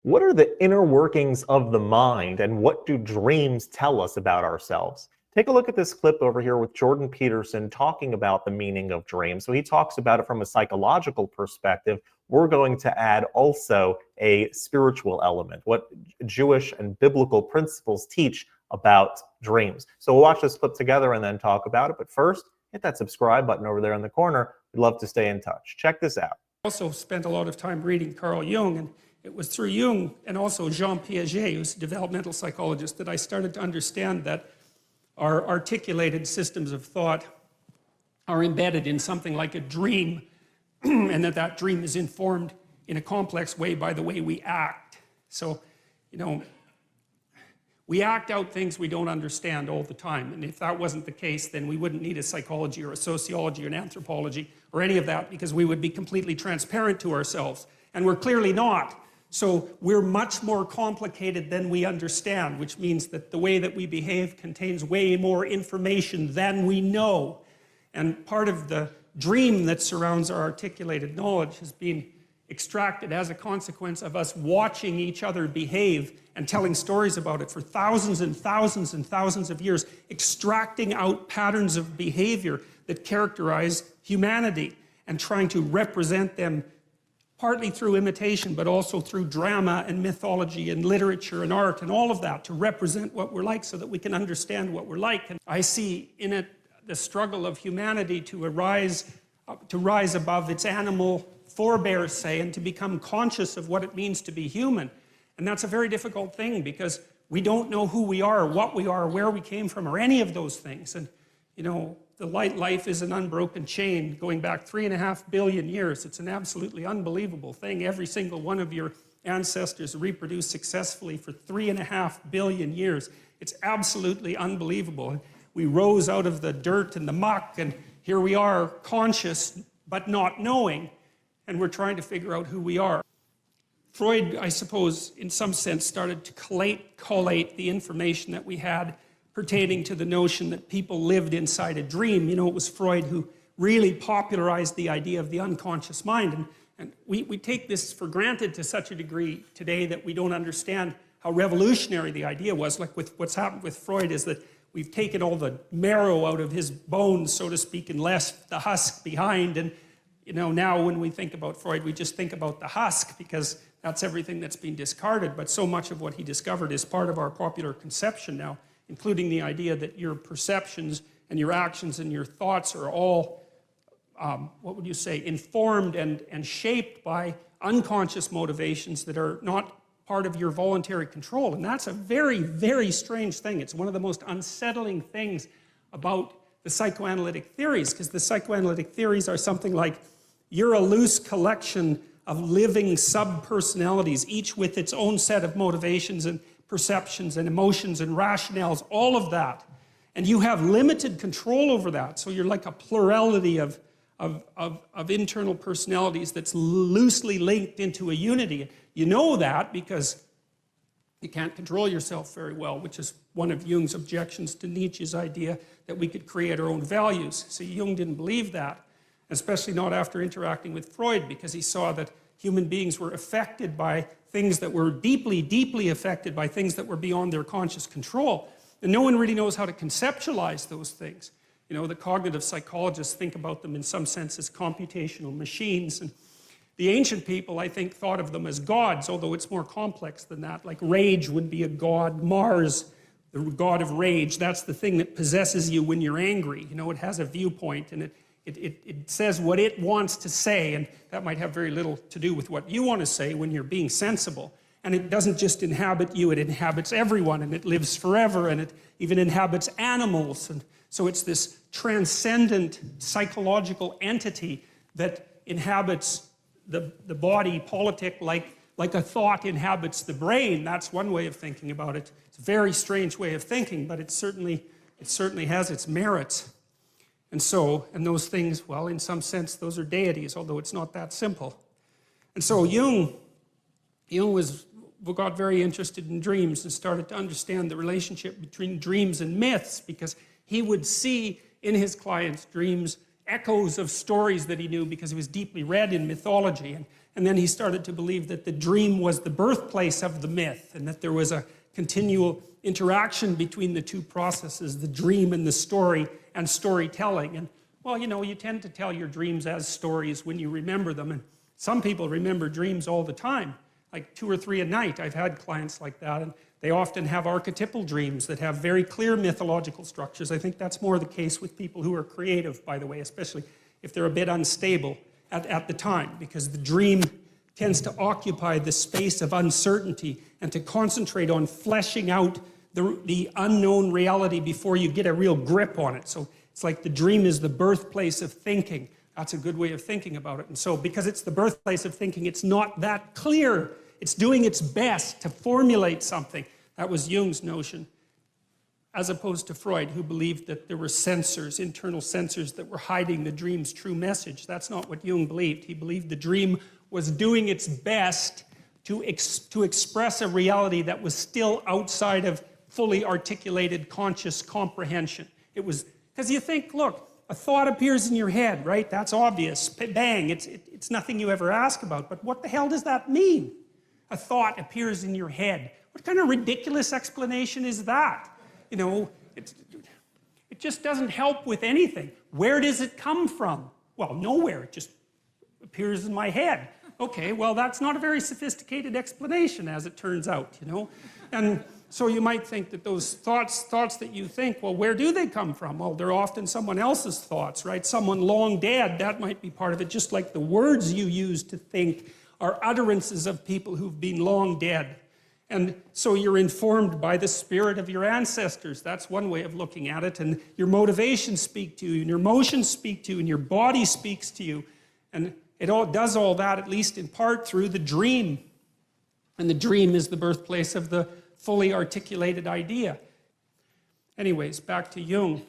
What are the inner workings of the mind, and what do dreams tell us about ourselves? Take a look at this clip over here with Jordan Peterson talking about the meaning of dreams. So he talks about it from a psychological perspective. We're going to add also a spiritual element, what Jewish and biblical principles teach about dreams. So we'll watch this clip together and then talk about it. But first, hit that subscribe button over there in the corner. We'd love to stay in touch. Check this out. I also spent a lot of time reading Carl Jung, and it was through Jung and also Jean Piaget, who's a developmental psychologist, that I started to understand that our articulated systems of thought are embedded in something like a dream, and that dream is informed in a complex way by the way we act. So, we act out things we don't understand all the time, and if that wasn't the case, then we wouldn't need a psychology or a sociology or an anthropology or any of that, because we would be completely transparent to ourselves, and we're clearly not. So we're much more complicated than we understand, which means that the way that we behave contains way more information than we know. And part of the dream that surrounds our articulated knowledge has been extracted as a consequence of us watching each other behave and telling stories about it for thousands and thousands and thousands of years, extracting out patterns of behavior that characterize humanity and trying to represent them partly through imitation, but also through drama and mythology and literature and art and all of that, to represent what we're like so that we can understand what we're like. And I see in it the struggle of humanity to rise above its animal forebears, say, and to become conscious of what it means to be human. And that's a very difficult thing, because we don't know who we are, what we are, where we came from, or any of those things. And, the life is an unbroken chain going back 3.5 billion years. It's an absolutely unbelievable thing. Every single one of your ancestors reproduced successfully for 3.5 billion years. It's absolutely unbelievable. We rose out of the dirt and the muck, and here we are, conscious but not knowing, and we're trying to figure out who we are. Freud, I suppose, in some sense, started to collate the information that we had pertaining to the notion that people lived inside a dream. It was Freud who really popularized the idea of the unconscious mind. And we take this for granted to such a degree today that we don't understand how revolutionary the idea was. Like what's happened with Freud is that we've taken all the marrow out of his bones, so to speak, and left the husk behind. And now when we think about Freud, we just think about the husk, because that's everything that's been discarded. But so much of what he discovered is part of our popular conception now, including the idea that your perceptions and your actions and your thoughts are all, informed and shaped by unconscious motivations that are not part of your voluntary control. And that's a very, very strange thing. It's one of the most unsettling things about the psychoanalytic theories, because the psychoanalytic theories are something like, you're a loose collection of living sub-personalities, each with its own set of motivations and perceptions and emotions and rationales, all of that. And you have limited control over that. So you're like a plurality of internal personalities that's loosely linked into a unity. You know that because you can't control yourself very well, which is one of Jung's objections to Nietzsche's idea that we could create our own values. See, Jung didn't believe that, especially not after interacting with Freud, because he saw that human beings were affected by things that were deeply, deeply affected by things that were beyond their conscious control. And no one really knows how to conceptualize those things. The cognitive psychologists think about them in some sense as computational machines. And the ancient people, I think, thought of them as gods, although it's more complex than that. Like rage would be a god. Mars, the god of rage, that's the thing that possesses you when you're angry. It has a viewpoint, and it says what it wants to say, and that might have very little to do with what you want to say when you're being sensible. And it doesn't just inhabit you, it inhabits everyone, and it lives forever, and it even inhabits animals. And so it's this transcendent psychological entity that inhabits the body politic like a thought inhabits the brain. That's one way of thinking about it. It's a very strange way of thinking, but it certainly has its merits. And those things, well, in some sense, those are deities, although it's not that simple. And so Jung got very interested in dreams and started to understand the relationship between dreams and myths, because he would see in his clients' dreams echoes of stories that he knew because he was deeply read in mythology. And then he started to believe that the dream was the birthplace of the myth, and that there was a continual interaction between the two processes, the dream and the story, and storytelling. And well, you know, you tend to tell your dreams as stories when you remember them. And some people remember dreams all the time, like 2 or 3 a night. I've had clients like that, and they often have archetypal dreams that have very clear mythological structures. I think that's more the case with people who are creative, by the way, especially if they're a bit unstable at the time, because the dream tends to occupy the space of uncertainty and to concentrate on fleshing out the unknown reality before you get a real grip on it. So it's like the dream is the birthplace of thinking. That's a good way of thinking about it. And so because it's the birthplace of thinking, it's not that clear. It's doing its best to formulate something. That was Jung's notion, as opposed to Freud, who believed that there were censors, internal censors, that were hiding the dream's true message. That's not what Jung believed. He believed the dream was doing its best to express a reality that was still outside of fully articulated conscious comprehension. It was, because you think, look, a thought appears in your head, right? That's obvious. Bang, it's nothing you ever ask about. But what the hell does that mean? A thought appears in your head. What kind of ridiculous explanation is that? You know, it just doesn't help with anything. Where does it come from? Well, nowhere. It just appears in my head. Okay, well, that's not a very sophisticated explanation, as it turns out, you know? And so you might think that those thoughts that you think, well, where do they come from? Well, they're often someone else's thoughts, right? Someone long dead, that might be part of it, just like the words you use to think are utterances of people who've been long dead. And so you're informed by the spirit of your ancestors. That's one way of looking at it. And your motivations speak to you, and your emotions speak to you, and your body speaks to you. And it all does all that, at least in part, through the dream. And the dream is the birthplace of the fully articulated idea. Anyways, back to Jung.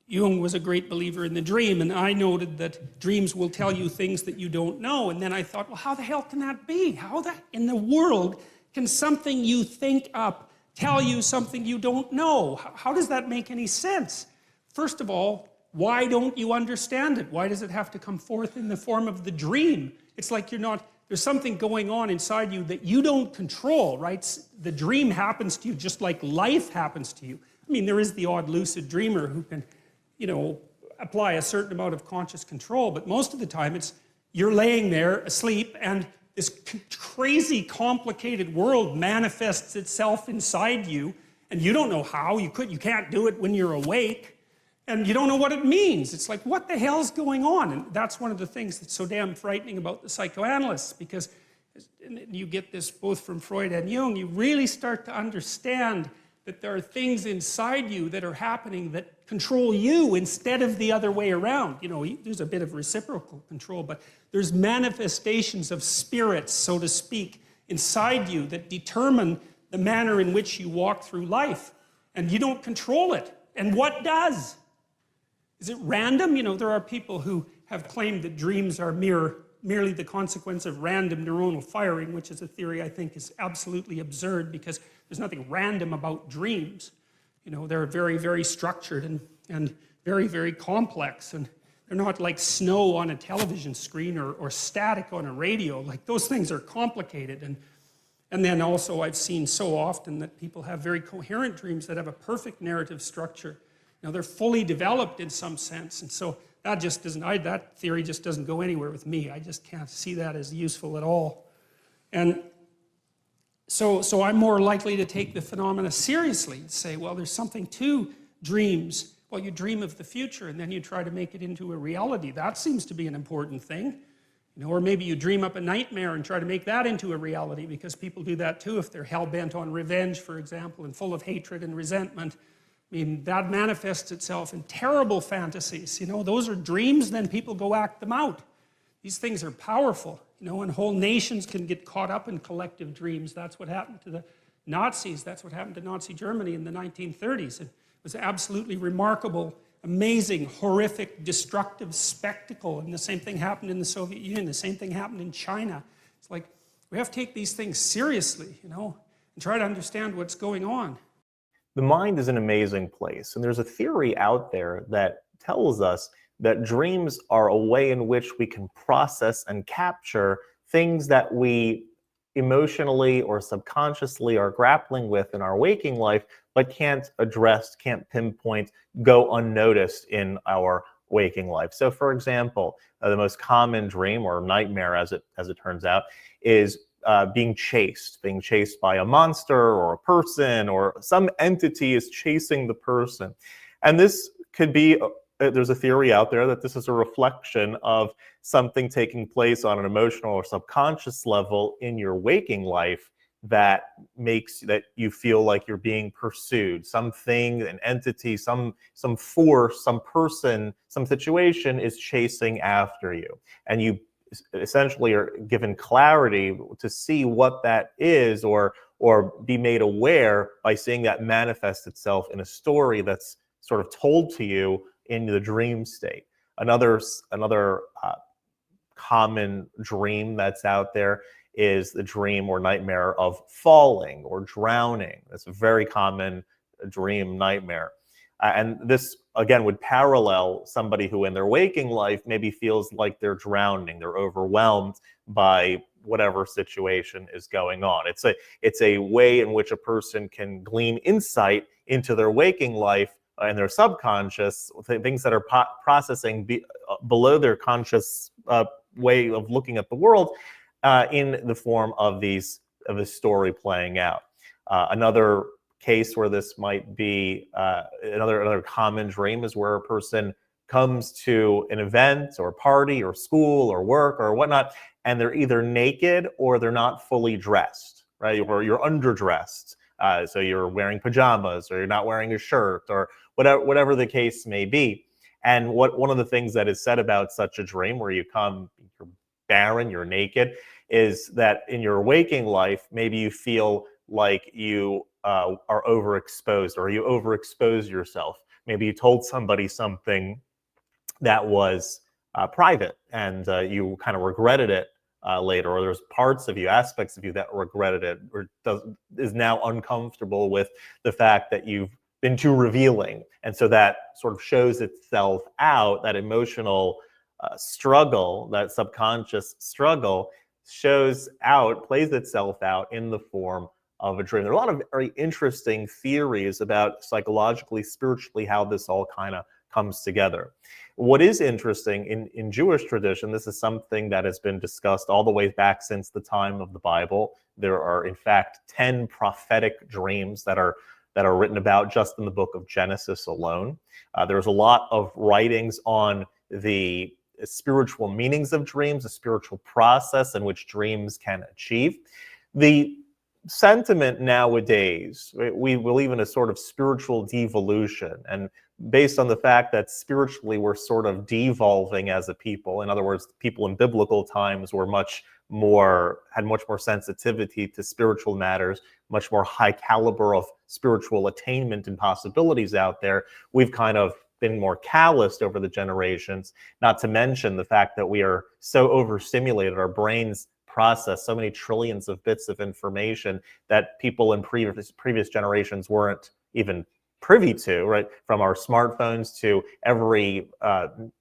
Jung was a great believer in the dream, and I noted that dreams will tell you things that you don't know. And then I thought, well, how the hell can that be? How in the world can something you think up tell you something you don't know? How does that make any sense? First of all, why don't you understand it? Why does it have to come forth in the form of the dream? It's like there's something going on inside you that you don't control, right? The dream happens to you just like life happens to you. I mean, there is the odd lucid dreamer who can, you know, apply a certain amount of conscious control, but most of the time you're laying there asleep and this crazy complicated world manifests itself inside you, and you don't know how. You can't do it when you're awake, and you don't know what it means. It's like, what the hell's going on? And that's one of the things that's so damn frightening about the psychoanalysts, because you get this both from Freud and Jung, you really start to understand that there are things inside you that are happening that control you instead of the other way around. You know, there's a bit of reciprocal control, but there's manifestations of spirits, so to speak, inside you that determine the manner in which you walk through life. And you don't control it. And what does? Is it random? You know, there are people who have claimed that dreams are merely the consequence of random neuronal firing, which is a theory I think is absolutely absurd, because there's nothing random about dreams. You know, they're very, very structured and very, very complex, and they're not like snow on a television screen or static on a radio. Like, those things are complicated. And then also I've seen so often that people have very coherent dreams that have a perfect narrative structure. Now, they're fully developed in some sense, and so that just doesn't, that theory just doesn't go anywhere with me. I just can't see that as useful at all. And so I'm more likely to take the phenomena seriously and say, well, there's something to dreams. Well, you dream of the future and then you try to make it into a reality. That seems to be an important thing. You know, or maybe you dream up a nightmare and try to make that into a reality, because people do that too if they're hell-bent on revenge, for example, and full of hatred and resentment. I mean, that manifests itself in terrible fantasies. You know, those are dreams, then people go act them out. These things are powerful, you know, and whole nations can get caught up in collective dreams. That's what happened to the Nazis. That's what happened to Nazi Germany in the 1930s. It was an absolutely remarkable, amazing, horrific, destructive spectacle. And the same thing happened in the Soviet Union. The same thing happened in China. It's like, we have to take these things seriously, you know, and try to understand what's going on. The mind is an amazing place, and there's a theory out there that tells us that dreams are a way in which we can process and capture things that we emotionally or subconsciously are grappling with in our waking life, but can't address, can't pinpoint, go unnoticed in our waking life. So for example, the most common dream or nightmare, as it turns out, is being chased by a monster or a person, or some entity is chasing the person. And this could be, there's a theory out there that this is a reflection of something taking place on an emotional or subconscious level in your waking life that makes that you feel like you're being pursued. Something, an entity, some force, some person, some situation is chasing after you, and you essentially are given clarity to see what that is, or be made aware by seeing that manifest itself in a story that's sort of told to you in the dream state. Another common dream that's out there is the dream or nightmare of falling or drowning. That's a very common dream nightmare. And this, again, would parallel somebody who in their waking life maybe feels like they're drowning, they're overwhelmed by whatever situation is going on. It's a way in which a person can glean insight into their waking life and their subconscious, things that are processing below their conscious way of looking at the world, in the form of a story playing out. Another case where this might be another common dream is where a person comes to an event or party or school or work or whatnot, and they're either naked or they're not fully dressed, right? Or you're underdressed. So you're wearing pajamas, or you're not wearing a shirt, or whatever the case may be. And one of the things that is said about such a dream, where you come, you're barren, you're naked, is that in your waking life, maybe you feel like you are overexposed, or you overexpose yourself. Maybe you told somebody something that was private, and you kind of regretted it later, or there's parts of you, aspects of you that regretted it, or is now uncomfortable with the fact that you've been too revealing. And so that sort of shows itself out, that emotional struggle, that subconscious struggle plays itself out in the form of a dream. There are a lot of very interesting theories about psychologically, spiritually, how this all kind of comes together. What is interesting in Jewish tradition, this is something that has been discussed all the way back since the time of the Bible. There are, in fact, 10 prophetic dreams that are written about just in the book of Genesis alone. There's a lot of writings on the spiritual meanings of dreams, the spiritual process in which dreams can achieve. The sentiment nowadays, we believe in a sort of spiritual devolution, and based on the fact that spiritually we're sort of devolving as a people. In other words, people in biblical times were had much more sensitivity to spiritual matters, much more high caliber of spiritual attainment and possibilities out there. We've kind of been more calloused over the generations, not to mention the fact that we are so overstimulated. Our brains process so many trillions of bits of information that people in previous generations weren't even privy to, right? From our smartphones to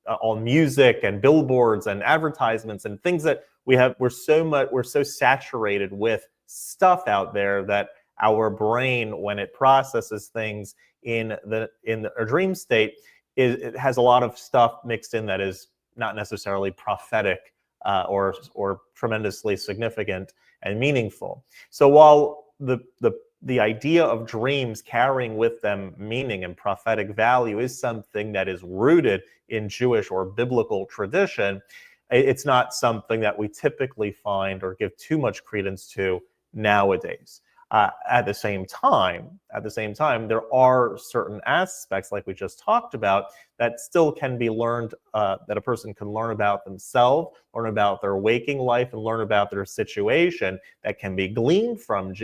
all music and billboards and advertisements and things that we're so saturated with stuff out there that our brain, when it processes things in a dream state, it has a lot of stuff mixed in that is not necessarily prophetic or tremendously significant and meaningful. So while the idea of dreams carrying with them meaning and prophetic value is something that is rooted in Jewish or biblical tradition, it's not something that we typically find or give too much credence to nowadays. At the same time, there are certain aspects, like we just talked about, that still can be learned, that a person can learn about themselves, learn about their waking life, and learn about their situation that can be gleaned from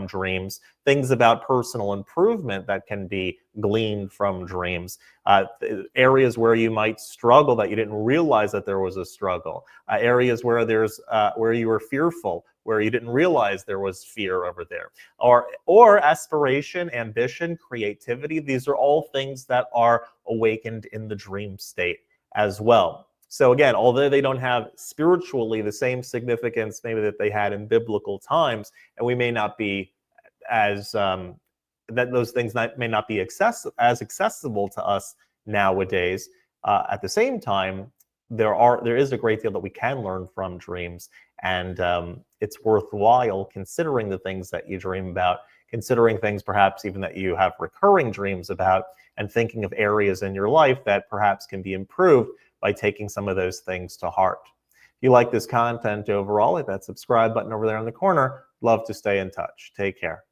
dreams, things about personal improvement that can be gleaned from dreams, areas where you might struggle that you didn't realize that there was a struggle, areas where where you were fearful, where you didn't realize there was fear over there, or aspiration, ambition, creativity. These are all things that are awakened in the dream state as well. So again, although they don't have spiritually the same significance maybe that they had in biblical times, and we may not be as that those things may not be as accessible to us nowadays. At the same time, there is a great deal that we can learn from dreams, and it's worthwhile considering the things that you dream about, considering things perhaps even that you have recurring dreams about, and thinking of areas in your life that perhaps can be improved by taking some of those things to heart. If you like this content overall, hit that subscribe button over there in the corner. Love to stay in touch. Take care.